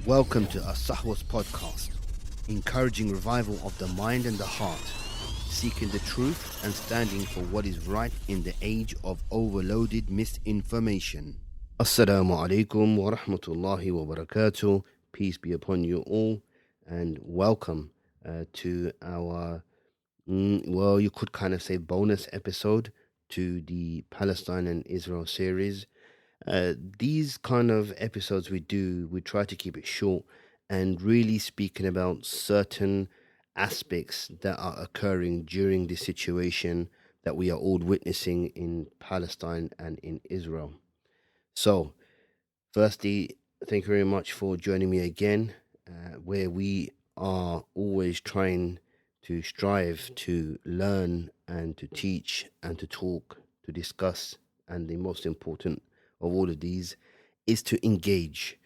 Welcome to As-Sahwa's podcast, encouraging revival of the mind and the heart, seeking the truth and standing for what is right in the age of overloaded misinformation. Assalamu alaikum wa rahmatullahi wa barakatuh. Peace be upon you all, and welcome to our, you could kind of say bonus episode to the Palestine and Israel series. These kind of episodes we try to keep it short and really speaking about certain aspects that are occurring during this situation that we are all witnessing in Palestine and in Israel. So, firstly, thank you very much for joining me again, where we are always trying to strive to learn and to teach and to talk, to discuss, and the most important of all of these is to engage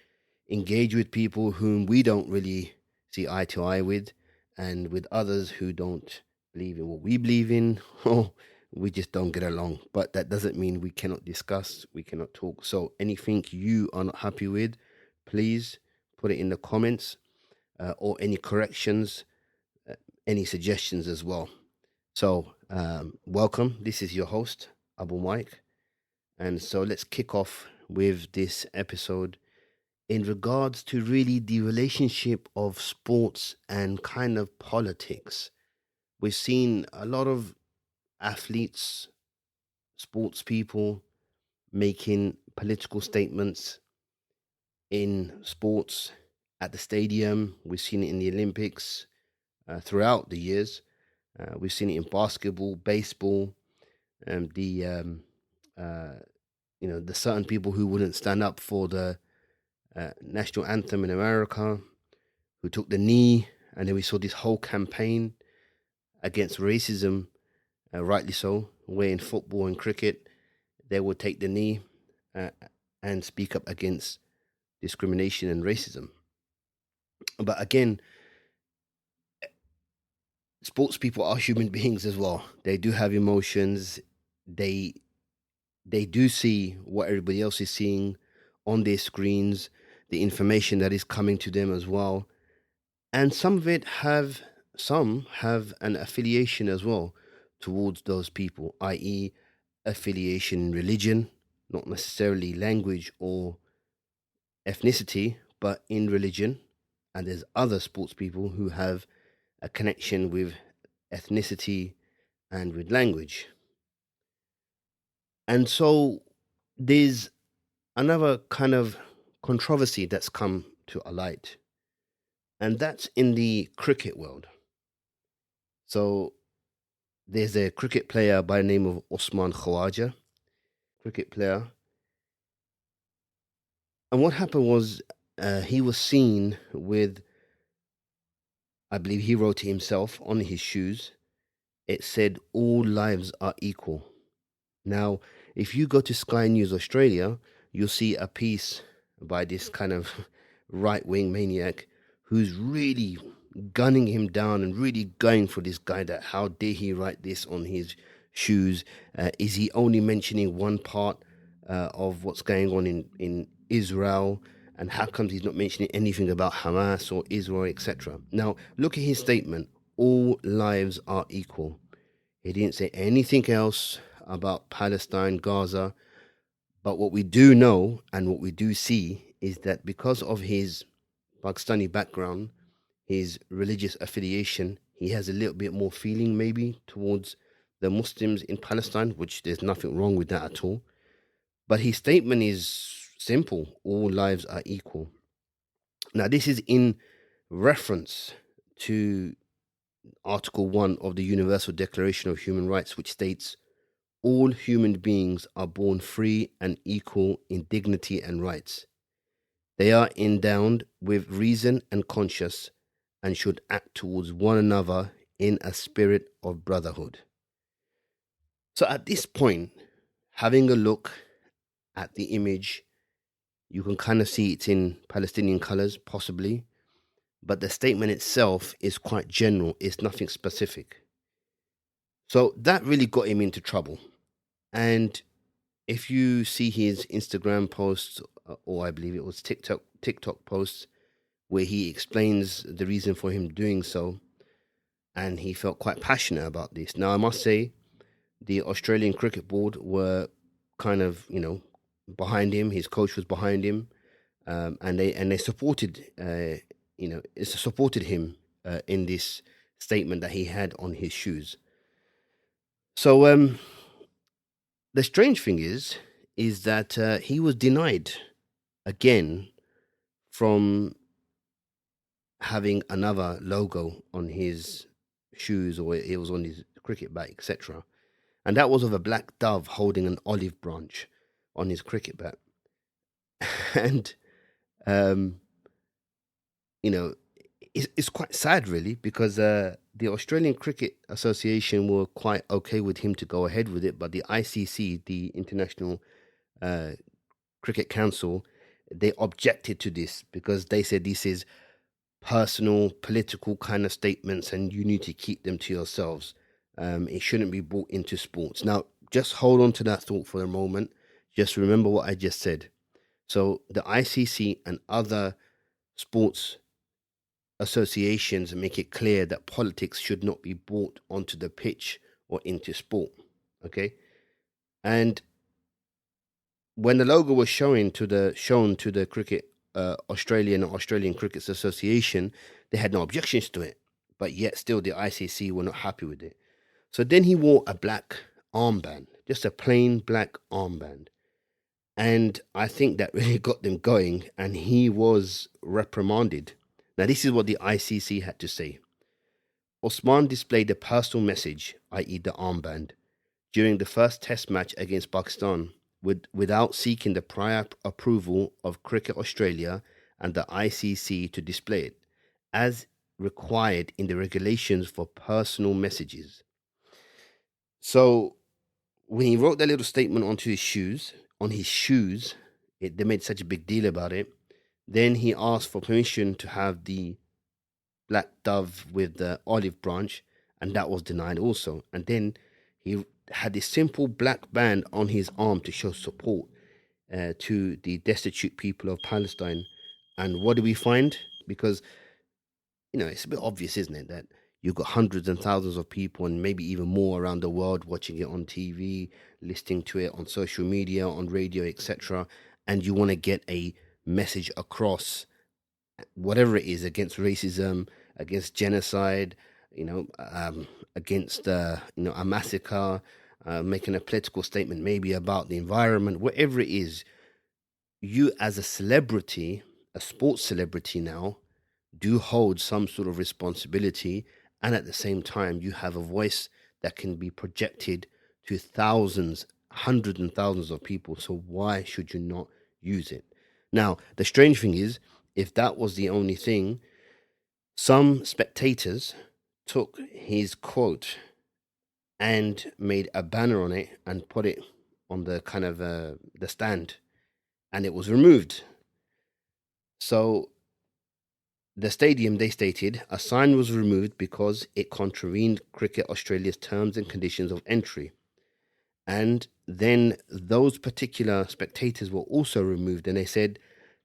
with people whom we don't really see eye to eye with, and with others who don't believe in what we believe in, or we just don't get along. But that doesn't mean we cannot discuss, we cannot talk. So anything you are not happy with, please put it in the comments, or any corrections, any suggestions as well. So welcome. This is your host, Abu Mike. And so let's kick off with this episode in regards to really the relationship of sports and kind of politics. We've seen a lot of athletes, sports people making political statements in sports at the stadium. We've seen it in the Olympics throughout the years. We've seen it in basketball, baseball, and the certain people who wouldn't stand up for the national anthem in America, who took the knee, and then we saw this whole campaign against racism, rightly so, where in football and cricket, they would take the knee and speak up against discrimination and racism. But again, sports people are human beings as well. They do have emotions. They do see what everybody else is seeing on their screens, the information that is coming to them as well. And some have an affiliation as well towards those people, i.e. affiliation in religion, not necessarily language or ethnicity, but in religion. And there's other sports people who have a connection with ethnicity and with language. And so there's another kind of controversy that's come to a light, and that's in the cricket world. So there's a cricket player by the name of Usman Khawaja, cricket player. And what happened was he was seen with, I believe he wrote it himself on his shoes. It said, "All lives are equal." Now, if you go to Sky News Australia, you'll see a piece by this kind of right-wing maniac who's really gunning him down and really going for this guy, that how dare he write this on his shoes? Is he only mentioning one part of what's going on in Israel? And how comes he's not mentioning anything about Hamas or Israel, etc.? Now, look at his statement. All lives are equal. He didn't say anything else about Palestine, Gaza. But what we do know and what we do see is that because of his Pakistani background, his religious affiliation, he has a little bit more feeling maybe towards the Muslims in Palestine, which there's nothing wrong with that at all. But his statement is simple: all lives are equal. Now, this is in reference to Article 1 of the Universal Declaration of Human Rights, which states, "All human beings are born free and equal in dignity and rights. They are endowed with reason and conscience and should act towards one another in a spirit of brotherhood." So at this point, having a look at the image, you can kind of see it's in Palestinian colors, possibly, but the statement itself is quite general. It's nothing specific. So that really got him into trouble. And if you see his Instagram posts, or I believe it was TikTok posts, where he explains the reason for him doing so, and he felt quite passionate about this. Now, I must say, the Australian Cricket Board were kind of, behind him. His coach was behind him, and they supported, supported him in this statement that he had on his shoes. So the strange thing is that he was denied again from having another logo on his shoes, or it was on his cricket bat, etc. And that was of a black dove holding an olive branch on his cricket bat. And it's quite sad, really, because the Australian Cricket Association were quite okay with him to go ahead with it, but the ICC, the International Cricket Council, they objected to this because they said this is personal, political kind of statements, and you need to keep them to yourselves. It shouldn't be brought into sports. Now, just hold on to that thought for a moment. Just remember what I just said. So the ICC and other sports associations make it clear that politics should not be brought onto the pitch or into sport. Okay, and when the logo was shown to the cricket Australian Cricket Association, they had no objections to it, but yet still the ICC were not happy with it. So then he wore a black armband, just a plain black armband. And I think that really got them going, and he was reprimanded. Now, this is what the ICC had to say. Usman displayed a personal message, i.e. the armband, during the first test match against Pakistan without seeking the prior approval of Cricket Australia and the ICC to display it, as required in the regulations for personal messages. So when he wrote that little statement onto his shoes, they made such a big deal about it. Then he asked for permission to have the black dove with the olive branch, and that was denied also. And then he had this simple black band on his arm to show support to the destitute people of Palestine. And what do we find? Because, it's a bit obvious, isn't it, that you've got hundreds and thousands of people and maybe even more around the world watching it on TV, listening to it on social media, on radio, etc. And you want to get a message across, whatever it is, against racism, against genocide, against a massacre, making a political statement maybe about the environment, whatever it is. You as a celebrity, a sports celebrity now, do hold some sort of responsibility, and at the same time you have a voice that can be projected to thousands, hundreds and thousands of people. So why should you not use it? Now, the strange thing is, if that was the only thing, some spectators took his quote and made a banner on it and put it on the kind of the stand, and it was removed. So the stadium, they stated, a sign was removed because it contravened Cricket Australia's terms and conditions of entry. And then those particular spectators were also removed, and they said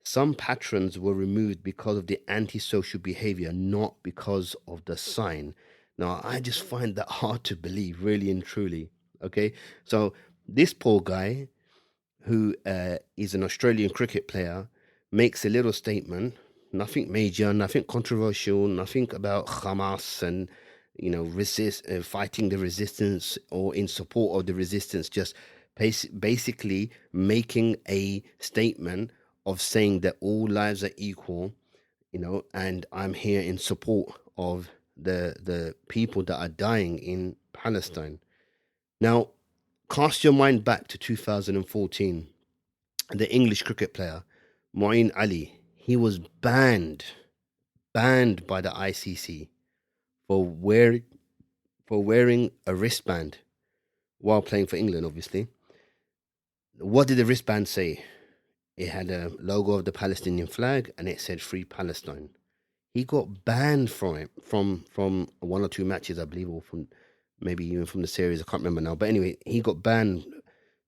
some patrons were removed because of the antisocial behavior, not because of the sign. Now, I just find that hard to believe, really and truly. Okay, so this poor guy, who is an Australian cricket player, makes a little statement, nothing major, nothing controversial, nothing about Hamas and fighting the resistance or in support of the resistance, just basically making a statement of saying that all lives are equal, and I'm here in support of the people that are dying in Palestine. Now, cast your mind back to 2014. The English cricket player Moeen Ali, he was banned by the ICC for wearing a wristband while playing for England, obviously. What did the wristband say? It had a logo of the Palestinian flag and it said Free Palestine. He got banned from it, from one or two matches, I believe, or from maybe even from the series. I can't remember now. But anyway, he got banned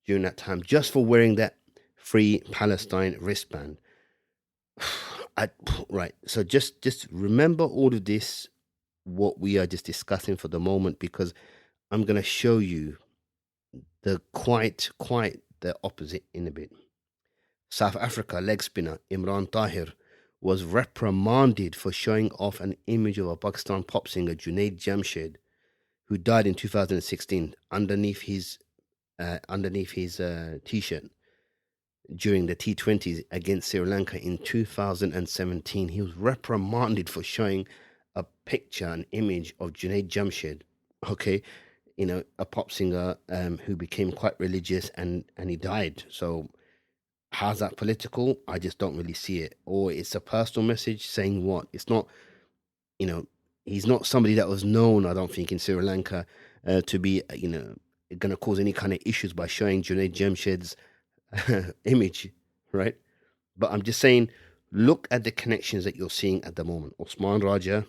during that time just for wearing that Free Palestine wristband. I, right. So just remember all of this, what we are just discussing for the moment, because I'm going to show you the quite the opposite in a bit. South Africa leg spinner Imran Tahir was reprimanded for showing off an image of a Pakistan pop singer Junaid Jamshed, who died in 2016 underneath his t-shirt during the T20s against Sri Lanka in 2017. He was reprimanded for showing a picture, an image of Junaid Jamshed, okay, a pop singer who became quite religious and he died. So how's that political? I just don't really see it. Or it's a personal message saying what? It's not, you know, he's not somebody that was known, I don't think, in Sri Lanka to be, going to cause any kind of issues by showing Junaid Jamshed's image, right? But I'm just saying, look at the connections that you're seeing at the moment. Usman Raja,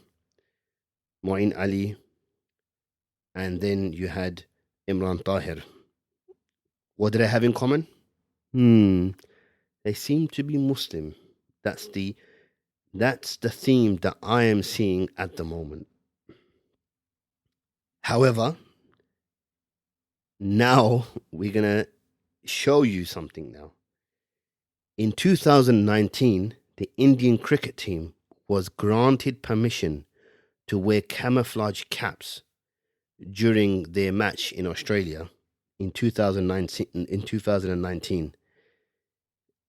Moin Ali, and then you had Imran Tahir. What do they have in common? They seem to be Muslim. That's the theme that I am seeing at the moment. However, now we're gonna show you something now. In 2019, the Indian cricket team was granted permission to wear camouflage caps during their match in Australia in 2019.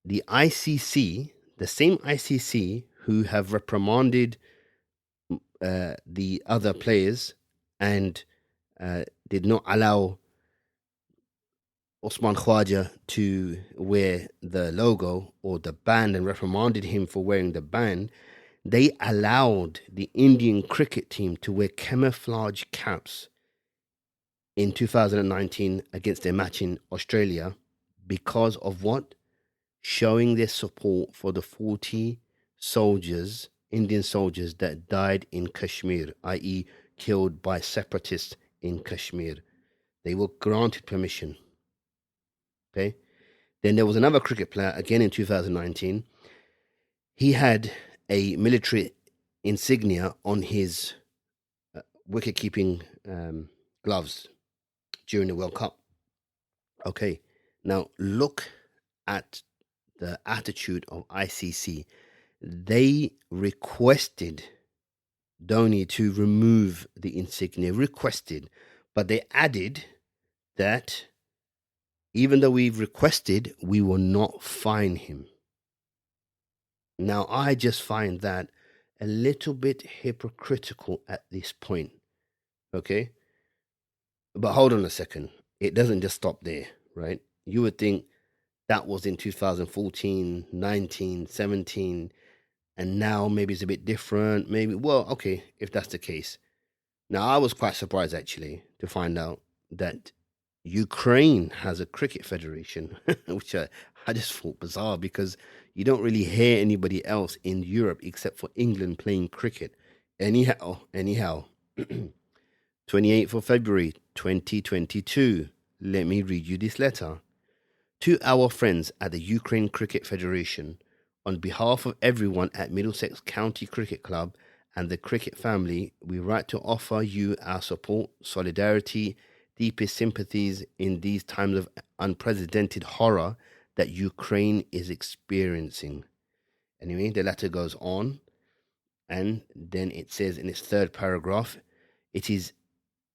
The ICC, the same ICC who have reprimanded the other players and did not allow Usman Khawaja to wear the logo or the band and reprimanded him for wearing the band, they allowed the Indian cricket team to wear camouflage caps in 2019 against their match in Australia because of what? Showing their support for the 40 soldiers, Indian soldiers that died in Kashmir, i.e. killed by separatists in Kashmir. They were granted permission. Okay. Then there was another cricket player, again in 2019. He had a military insignia on his wicket-keeping gloves during the World Cup. Okay. Now look at the attitude of ICC. They requested Dhoni to remove the insignia, but they added that even though we've requested, we will not fine him. Now, I just find that a little bit hypocritical at this point. Okay? But hold on a second. It doesn't just stop there, right? You would think that was in 2014, 19, 17, and now maybe it's a bit different. Maybe, well, okay, if that's the case. Now, I was quite surprised actually to find out that Ukraine has a cricket federation, which I just thought bizarre because you don't really hear anybody else in Europe except for England playing cricket. Anyhow, 28th of February 2022. Let me read you this letter. To our friends at the Ukraine Cricket Federation, on behalf of everyone at Middlesex County Cricket Club and the cricket family, we write to offer you our support, solidarity, deepest sympathies in these times of unprecedented horror that Ukraine is experiencing. Anyway, the letter goes on, and then it says in its third paragraph, it is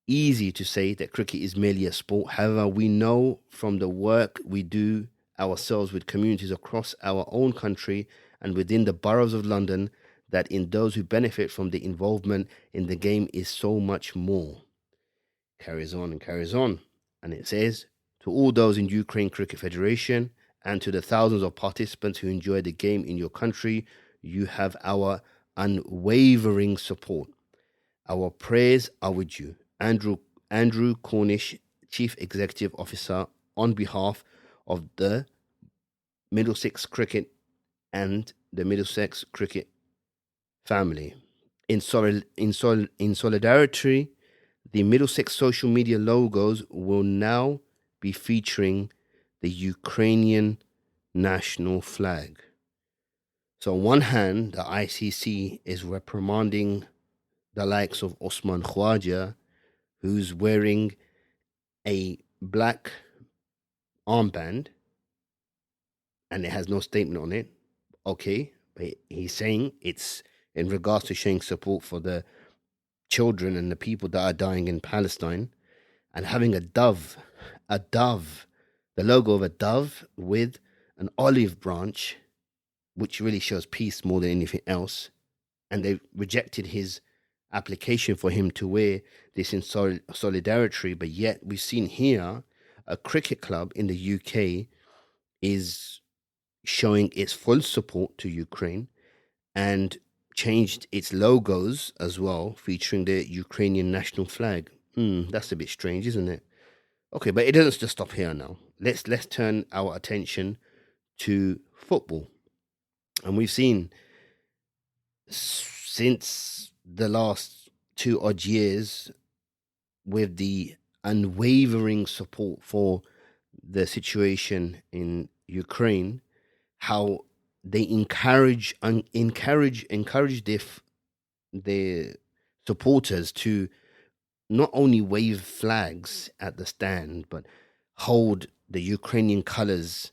easy to say that cricket is merely a sport. However, we know from the work we do ourselves with communities across our own country and within the boroughs of London that in those who benefit from the involvement in the game is so much more. Carries on and carries on. And it says, to all those in Ukraine Cricket Federation and to the thousands of participants who enjoy the game in your country, you have our unwavering support. Our prayers are with you. Andrew Cornish, Chief Executive Officer, on behalf of the Middlesex Cricket and the Middlesex Cricket family. In solidarity, the Middlesex social media logos will now be featuring the Ukrainian national flag. So, on one hand, the ICC is reprimanding the likes of Usman Khawaja, who's wearing a black armband and it has no statement on it. Okay, but he's saying it's in regards to showing support for the children and the people that are dying in Palestine, and having a dove, the logo of a dove with an olive branch, which really shows peace more than anything else. And they rejected his application for him to wear this in solidarity. But yet, we've seen here a cricket club in the UK is showing its full support to Ukraine and changed its logos as well, featuring the Ukrainian national flag. That's a bit strange, isn't it? Okay, but it doesn't just stop here now. Let's turn our attention to football. And we've seen since the last 2 odd years, with the unwavering support for the situation in Ukraine, how they encourage their supporters to not only wave flags at the stand, but hold the Ukrainian colors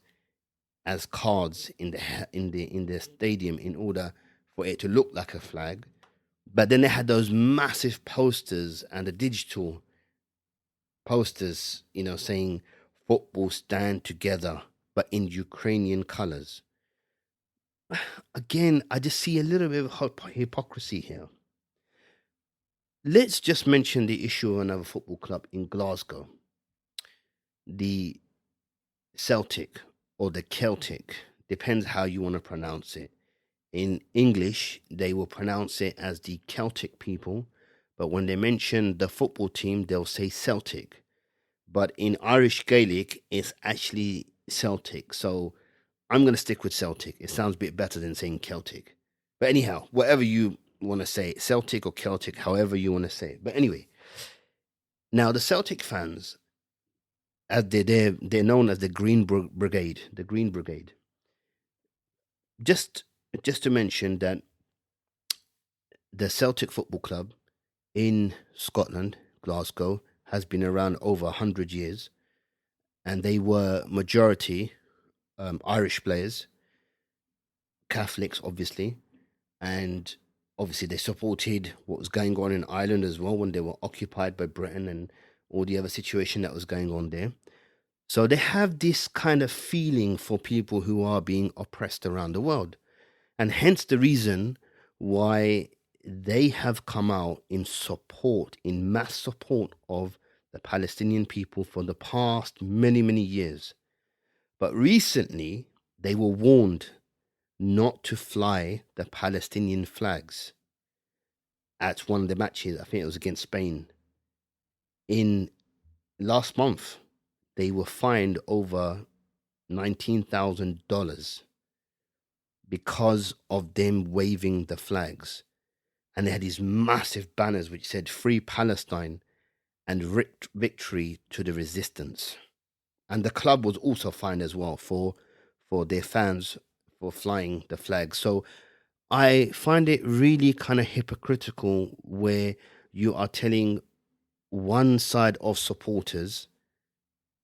as cards in the stadium in order for it to look like a flag. But then they had those massive posters and the digital posters, saying football stand together, but in Ukrainian colors. Again, I just see a little bit of hypocrisy here. Let's just mention the issue of another football club in Glasgow, the Celtic or the Celtic, depends how you want to pronounce it. In English, they will pronounce it as the Celtic people, but when they mention the football team, they'll say Celtic. But in Irish Gaelic, it's actually Celtic. So I'm going to stick with Celtic. It sounds a bit better than saying Celtic. But anyhow, whatever you want to say, Celtic or Celtic, however you want to say it. But anyway, now the Celtic fans, as they're known as the Green Brigade, the Green Brigade. Just to mention that the Celtic Football Club in Scotland, Glasgow, has been around over 100 years, and they were majority Irish players, Catholics, obviously, and obviously they supported what was going on in Ireland as well when they were occupied by Britain and all the other situation that was going on there. So they have this kind of feeling for people who are being oppressed around the world. And hence the reason why they have come out in support, in mass support of the Palestinian people for the past many, many years. But recently, they were warned not to fly the Palestinian flags at one of the matches. I think it was against Spain. In last month, they were fined over $19,000 because of them waving the flags. And they had these massive banners which said "Free Palestine" and "Victory to the Resistance." And the club was also fined as well for their fans for flying the flag. So I find it really kind of hypocritical where you are telling one side of supporters,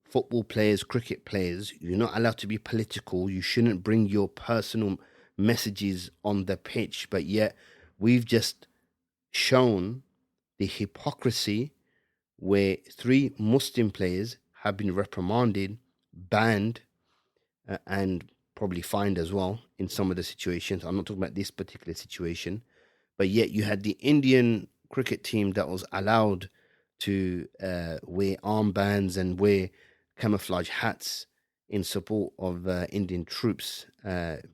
football players, cricket players, you're not allowed to be political. You shouldn't bring your personal messages on the pitch. But yet we've just shown the hypocrisy where 3 Muslim players have been reprimanded, banned, and probably fined as well in some of the situations. I'm not talking about this particular situation, but yet you had the Indian cricket team that was allowed to wear armbands and wear camouflage hats in support of Indian troops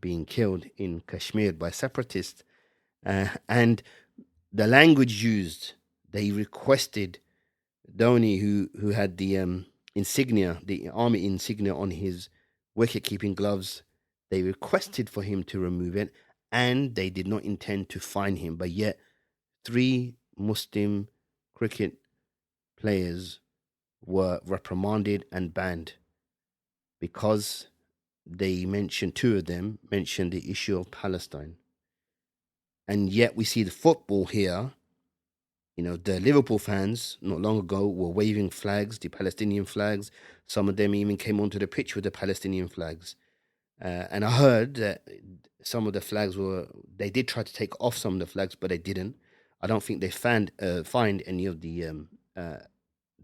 being killed in Kashmir by separatists. And the language used, they requested Dhoni, who had the insignia, the army insignia on his wicket-keeping gloves, they requested for him to remove it, and they did not intend to fine him. But yet, 3 Muslim cricket players were reprimanded and banned because they mentioned, two of them mentioned the issue of Palestine. And yet we see the football here. The Liverpool fans not long ago were waving flags, the Palestinian flags. Some of them even came onto the pitch with the Palestinian flags. And I heard that some of the flags they did try to take off some of the flags, but they didn't. I don't think they find any of the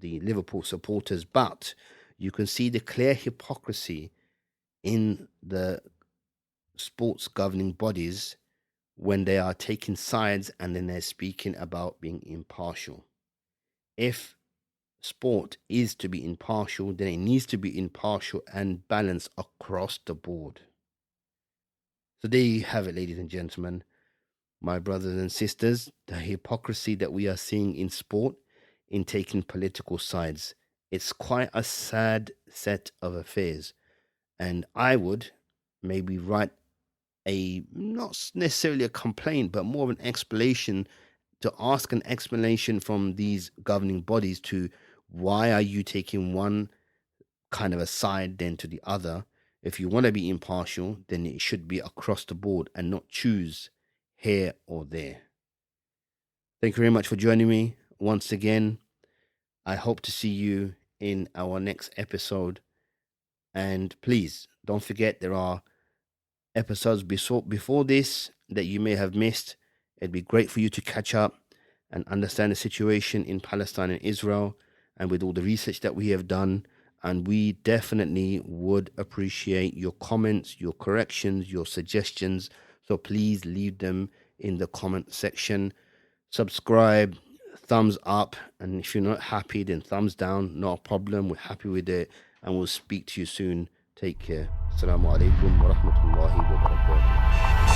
Liverpool supporters, but you can see the clear hypocrisy in the sports governing bodies when they are taking sides and then they're speaking about being impartial. If sport is to be impartial, then it needs to be impartial and balanced across the board. So there you have it, ladies and gentlemen, my brothers and sisters, the hypocrisy that we are seeing in sport in taking political sides. It's quite a sad set of affairs. And I would maybe write not necessarily a complaint, but more of an explanation, to ask an explanation from these governing bodies to why are you taking one kind of a side then to the other. If you want to be impartial, then it should be across the board and not choose here or there. Thank you very much for joining me once again. I hope to see you in our next episode. And please don't forget, there are episodes before this that you may have missed. It'd be great for you to catch up and understand the situation in Palestine and Israel, and with all the research that we have done. And we definitely would appreciate your comments, your corrections, your suggestions. So please leave them in the comment section. Subscribe, thumbs up, and if you're not happy, then thumbs down. Not a problem. We're happy with it, and we'll speak to you soon. Take care. Assalamu alaikum wa rahmatullahi wa barakatuh.